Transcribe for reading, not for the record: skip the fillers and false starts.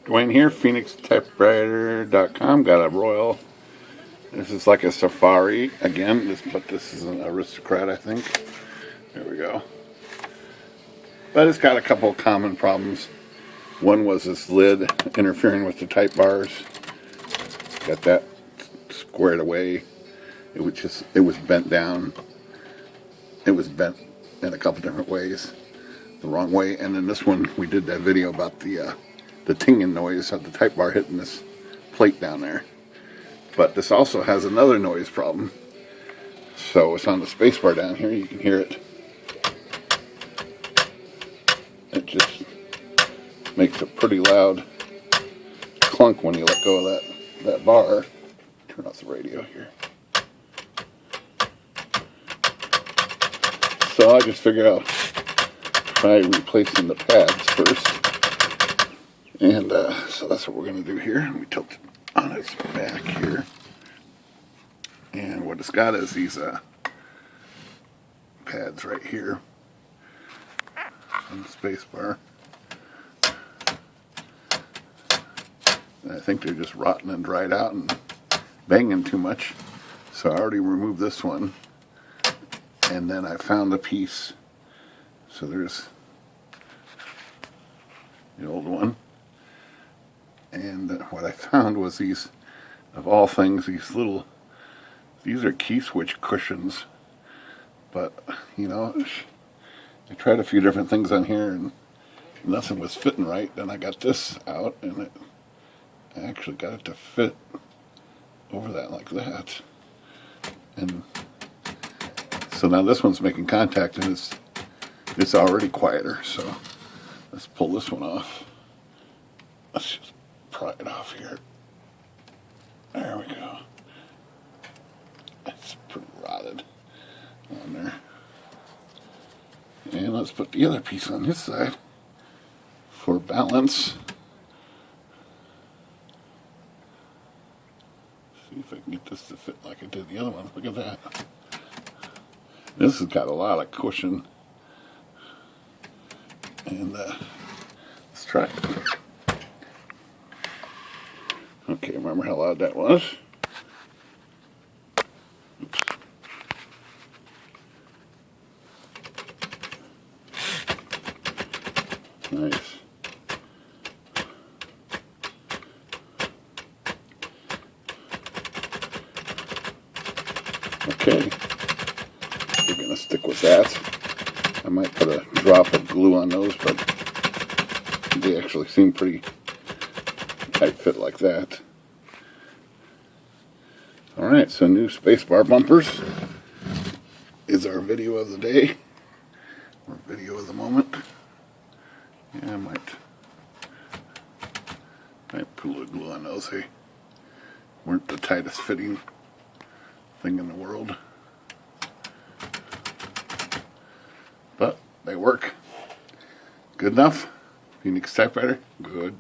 Dwayne here, PhoenixTypewriter.com. Got a Royal. This is like a Safari again, but this is an Aristocrat, I think. There we go. But it's got a couple of common problems. One was this lid interfering with the type bars. Got that squared away. It was bent down. It was bent in a couple different ways, the wrong way. And then this one, we did that video about the tinging noise of the type bar hitting this plate down there. But this also has another noise problem. So it's on the space bar down here. You can hear it. It just makes a pretty loud clunk when you let go of that bar. Turn off the radio here. So I just figured out try replacing the pads first. And so that's what we're going to do here. We tilt it on its back here. And what it's got is these pads right here on the space bar. And I think they're just rotten and dried out and banging too much. So I already removed this one. And then I found a piece. So there's the old one. And what I found was these, of all things, these are key switch cushions. But, you know, I tried a few different things on here and nothing was fitting right. Then I got this out and I actually got it to fit over that like that. And so now this one's making contact and it's already quieter. So let's pull this one off. Let's just pry it off here. There we go. It's pretty rotted on there. And let's put the other piece on this side for balance. See if I can get this to fit like I did the other one. Look at that. This has got a lot of cushion. And let's try it. Okay, remember how loud that was? Oops. Nice. Okay, we're going to stick with that. I might put a drop of glue on those, but they actually seem pretty tight fit like that. Alright, so new spacebar bumpers is our video of the day, or video of the moment. Yeah, I might put a little glue on those. They weren't the tightest fitting thing in the world, but they work. Good enough? Phoenix Typewriter? Good.